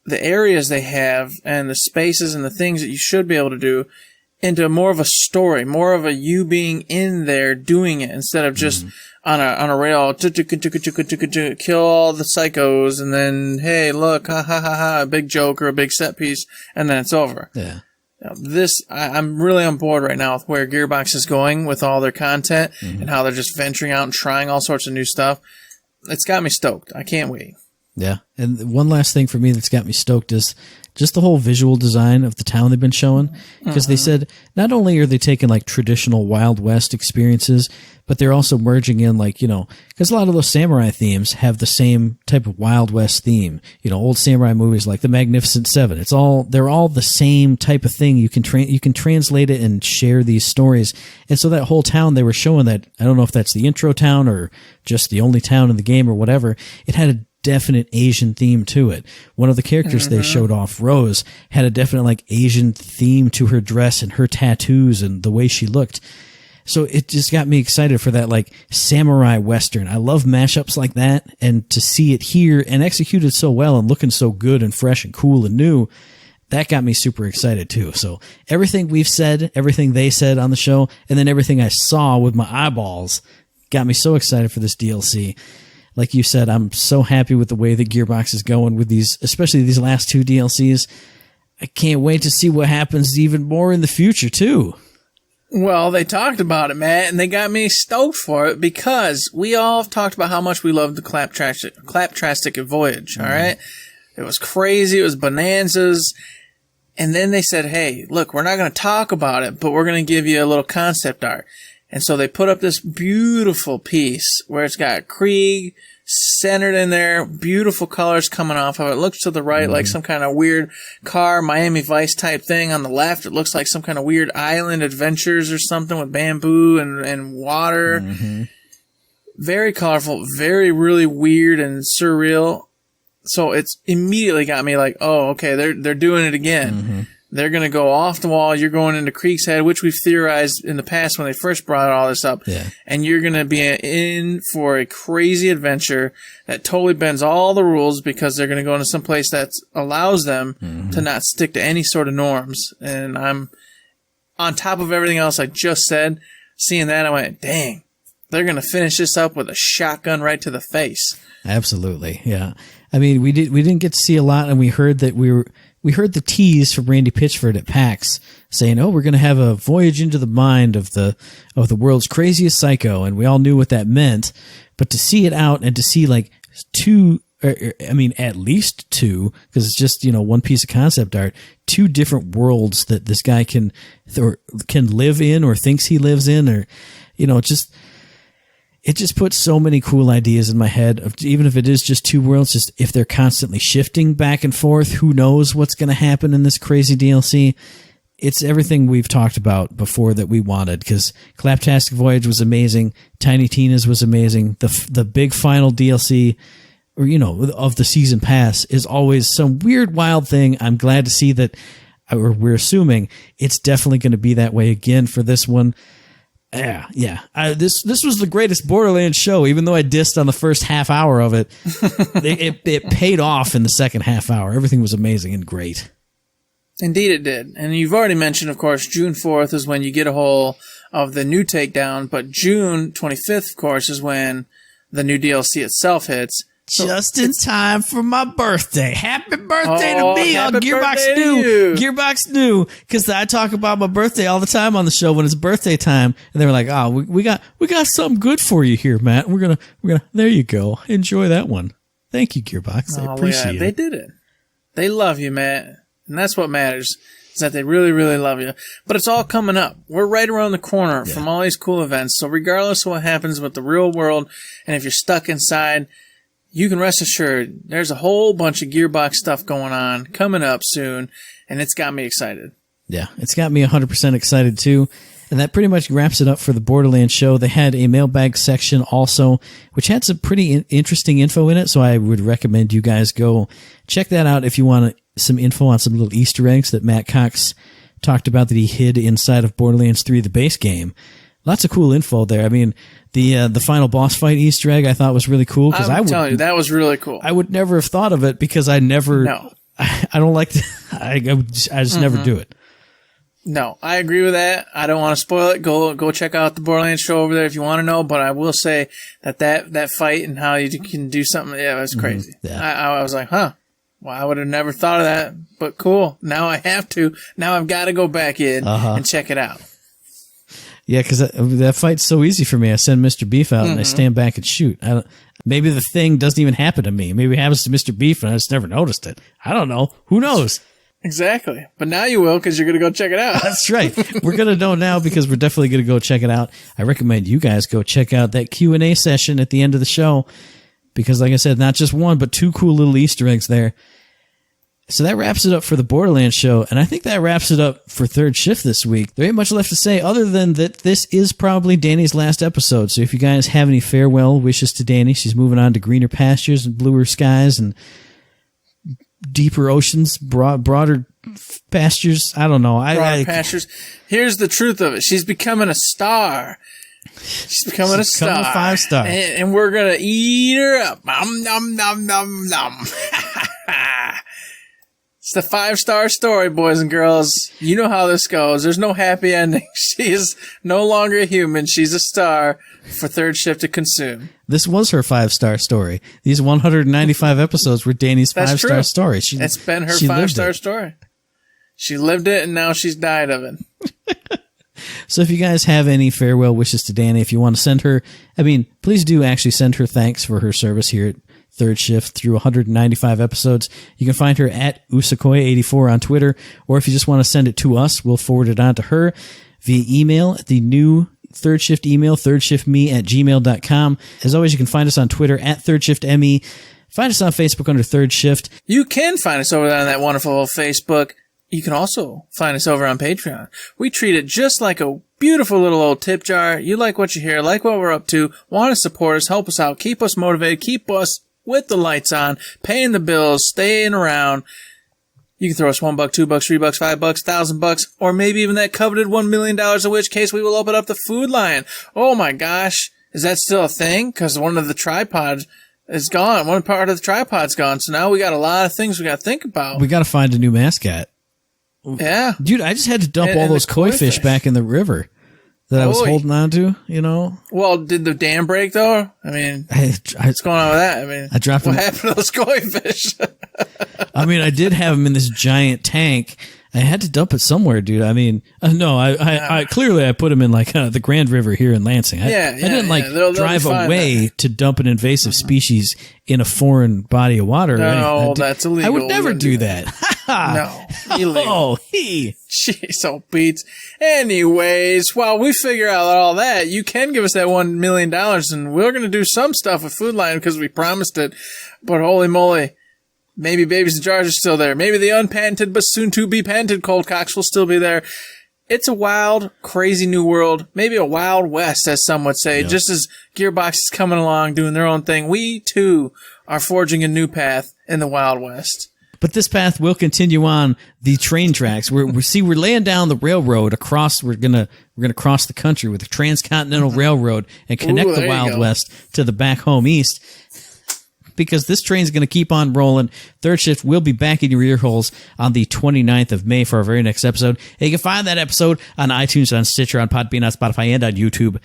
S2: the areas they have and the spaces and the things that you should be able to do into more of a story, more of a you being in there doing it instead of just on a rail, kill all the psychos and then, hey, look, ha ha ha ha, a big joke or a big set piece, and then it's over.
S3: Yeah.
S2: Now, I'm really on board right now with where Gearbox is going with all their content and how they're just venturing out and trying all sorts of new stuff. It's got me stoked. I can't wait.
S3: Yeah. And one last thing for me that's got me stoked is just the whole visual design of the town they've been showing. Because they said not only are they taking like traditional Wild West experiences, but they're also merging in like, because a lot of those samurai themes have the same type of Wild West theme. Old samurai movies like The Magnificent Seven. They're all the same type of thing. You can translate it and share these stories. And so that whole town they were showing that, I don't know if that's the intro town or just the only town in the game or whatever, it had a definite Asian theme to it. One of the characters they showed off, Rose, had a definite like Asian theme to her dress and her tattoos and the way she looked. So it just got me excited for that like samurai western. I love mashups like that, and to see it here and executed so well and looking so good and fresh and cool and new, that got me super excited too. So everything we've said, everything they said on the show, and then everything I saw with my eyeballs got me so excited for this DLC. Like you said, I'm so happy with the way that Gearbox is going with these, especially these last two DLCs. I can't wait to see what happens even more in the future, too.
S2: Well, they talked about it, Matt, and they got me stoked for it because we all talked about how much we loved the Claptrastic Voyage, all right? It was crazy. It was bonanzas. And then they said, hey, look, we're not going to talk about it, but we're going to give you a little concept art. And so they put up this beautiful piece where it's got Krieg centered in there, beautiful colors coming off of it. It looks to the right like some kind of weird car, Miami Vice type thing. On the left, it looks like some kind of weird island adventures or something with bamboo and water. Very colorful, very, really weird and surreal. So it's immediately got me like, oh, okay, they're doing it again. They're going to go off the wall. You're going into Creek's Head, which we've theorized in the past when they first brought all this up. Yeah. And you're going to be in for a crazy adventure that totally bends all the rules because they're going to go into some place that allows them to not stick to any sort of norms. And I'm on top of everything else I just said. Seeing that, I went, dang, they're going to finish this up with a shotgun right to the face.
S3: Absolutely. Yeah. I mean, we didn't get to see a lot, and we heard that we heard the tease from Randy Pitchford at PAX saying, "Oh, we're going to have a voyage into the mind of the world's craziest psycho," and we all knew what that meant. But to see it out and to see like at least two, because it's just one piece of concept art, two different worlds that this guy can live in or thinks he lives in, or it just puts so many cool ideas in my head of, even if it is just two worlds, just if they're constantly shifting back and forth, who knows what's going to happen in this crazy DLC. It's everything we've talked about before that we wanted, because Claptastic Voyage was amazing. Tiny Tina's was amazing. The big final DLC, or, of the season pass is always some weird, wild thing. I'm glad to see that, or we're assuming it's definitely going to be that way again for this one. Yeah. This was the greatest Borderlands show, even though I dissed on the first half hour of it. it paid off in the second half hour. Everything was amazing and great.
S2: Indeed it did. And you've already mentioned, of course, June 4th is when you get a hold of the new takedown, but June 25th, of course, is when the new DLC itself hits.
S3: Just in time for my birthday. Happy birthday to me on
S2: happy
S3: Gearbox
S2: birthday to
S3: New.
S2: you.
S3: Gearbox New. Because I talk about my birthday all the time on the show when it's birthday time. And they were like, oh, we got something good for you here, Matt. We're gonna, there you go. Enjoy that one. Thank you, Gearbox. I appreciate it.
S2: They did it. They love you, Matt. And that's what matters. Is that they really, really love you. But it's all coming up. We're right around the corner from all these cool events. So regardless of what happens with the real world, and if you're stuck inside, you can rest assured there's a whole bunch of Gearbox stuff going on coming up soon, and it's got me excited.
S3: Yeah, it's got me 100% excited too. And that pretty much wraps it up for the Borderlands show. They had a mailbag section also, which had some pretty interesting info in it. So I would recommend you guys go check that out if you want some info on some little Easter eggs that Matt Cox talked about that he hid inside of Borderlands 3, the base game. Lots of cool info there. I mean, the final boss fight Easter egg I thought was really cool.
S2: I'm telling you, that was really cool.
S3: I would never have thought of it because I never, I don't like to, I just never do it.
S2: No, I agree with that. I don't want to spoil it. Go check out the Borderlands show over there if you want to know. But I will say that fight and how you can do something, yeah, that's crazy. Yeah. I was like, huh. Well, I would have never thought of that, but cool. Now I have to. Now I've got to go back in and check it out.
S3: Yeah, because that fight's so easy for me. I send Mr. Beef out and I stand back and shoot. Maybe the thing doesn't even happen to me. Maybe it happens to Mr. Beef and I just never noticed it. I don't know. Who knows?
S2: Exactly. But now you will because you're going to go check it out.
S3: That's right. We're going to know now because we're definitely going to go check it out. I recommend you guys go check out that Q&A session at the end of the show because, like I said, not just one, but two cool little Easter eggs there. So that wraps it up for the Borderlands show, and I think that wraps it up for Third Shift this week. There ain't much left to say other than that this is probably Danny's last episode, so if you guys have any farewell wishes to Danny, she's moving on to greener pastures and bluer skies and deeper oceans, broader pastures. I don't know.
S2: Broader pastures. Here's the truth of it. She's becoming a star. She's becoming a
S3: 5-star.
S2: And we're going to eat her up. Nom, nom, nom, nom, nom. It's the 5-star story, boys and girls. You know how this goes. There's no happy ending. She is no longer a human. She's a star for Third Shift to consume.
S3: This was her 5-star story. These 195 episodes were Danny's 5-star story.
S2: It's been her 5-star story. She lived it, and now she's died of it.
S3: So if you guys have any farewell wishes to Danny, if you want to send her, please do actually send her thanks for her service here at Third Shift through 195 episodes. You can find her at Usakoi84 on Twitter, or if you just want to send it to us, we'll forward it on to her via email at the new Third Shift email, thirdshiftme@gmail.com. As always, you can find us on Twitter at ThirdShiftME. Find us on Facebook under Third Shift.
S2: You can find us over there on that wonderful Facebook. You can also find us over on Patreon. We treat it just like a beautiful little old tip jar. You like what you hear, like what we're up to, want to support us, help us out, keep us motivated, keep us with the lights on, paying the bills, staying around. You can throw us $1, $2, $3, $5, $1,000, or maybe even that coveted $1 million, in which case we will open up the Food Lion. Oh my gosh. Is that still a thing? Because one of the tripods is gone. One part of the tripod's gone. So now we got a lot of things we got to think about.
S3: We got to find a new mascot.
S2: Yeah.
S3: Dude, I just had to dump all those koi fish back in the river that I was holding on to, you know?
S2: Well, did the dam break, though? What's going on with that?
S3: I dropped
S2: what happened to those koi fish?
S3: I did have them in this giant tank. I had to dump it somewhere, dude. I clearly put them in the Grand River here in Lansing. I didn't drive away to dump an invasive species in a foreign body of water.
S2: No, that's illegal.
S3: I would never do that.
S2: No, illegal.
S3: Oh,
S2: Jeez, oh, Pete. Anyways, while we figure out all that, you can give us that $1 million, and we're going to do some stuff with Food Lion because we promised it. But holy moly, maybe Babies in Jars are still there. Maybe the unpatented but soon-to-be patented cold cocks will still be there. It's a wild, crazy new world. Maybe a wild west, as some would say. Yep. Just as Gearbox is coming along, doing their own thing, we, too, are forging a new path in the Wild West.
S3: But this path will continue on the train tracks. We're laying down the railroad across. We're gonna cross the country with the transcontinental railroad and connect the Wild West to the back home east. Because this train's going to keep on rolling. Third Shift will be back in your ear holes on the 29th of May for our very next episode. And you can find that episode on iTunes, on Stitcher, on Podbean, on Spotify, and on YouTube.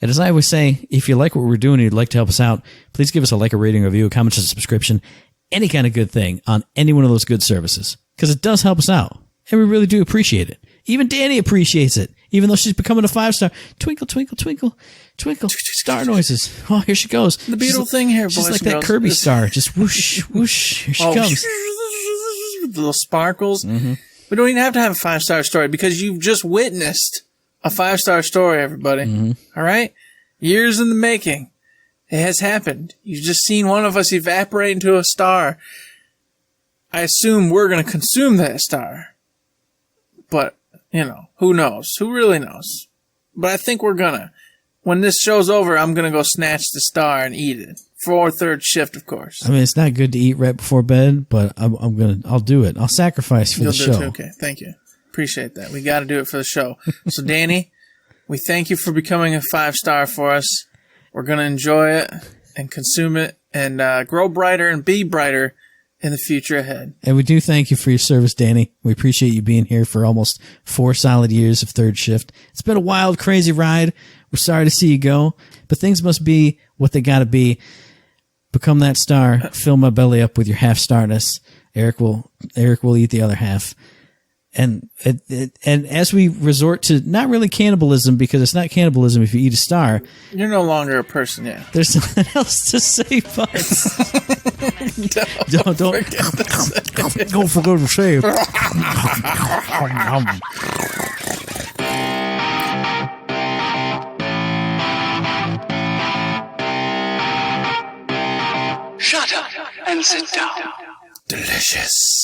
S3: And as I always say, if you like what we're doing and you'd like to help us out, please give us a like, a rating, a review, a comment, a subscription, any kind of good thing on any one of those good services. Because it does help us out. And we really do appreciate it. Even Danny appreciates it. Even though she's becoming a 5-star. Twinkle, twinkle, twinkle, twinkle. Star noises. Oh, here she goes.
S2: The beautiful thing here, boys.
S3: Just like
S2: and
S3: that
S2: girls,
S3: Kirby star. Just whoosh, whoosh. Here she comes.
S2: With the little sparkles. Mm-hmm. We don't even have to have a 5-star story because you've just witnessed a 5-star story, everybody. Mm-hmm. All right? Years in the making. It has happened. You've just seen one of us evaporate into a star. I assume we're going to consume that star. But, who knows? Who really knows? But I think we're going to. When this show's over, I'm going to go snatch the star and eat it. For third shift, of course. I
S3: mean, it's not good to eat right before bed, but I'll do it. I'll sacrifice for the show.
S2: Too. Okay, thank you. Appreciate that. We got to do it for the show. So, Danny, we thank you for becoming a 5-star for us. We're going to enjoy it and consume it and grow brighter and be brighter in the future ahead.
S3: And we do thank you for your service, Danny. We appreciate you being here for almost 4 solid years of third shift. It's been a wild, crazy ride. We're sorry to see you go, but things must be what they got to be. Become that star. Fill my belly up with your half starness. Eric will eat the other half. And as we resort to not really cannibalism, because it's not cannibalism if you eat a star.
S2: You're no longer a person, yeah.
S3: There's nothing else to say, but don't don't forget to say.
S1: Shut up and sit down.
S2: Delicious.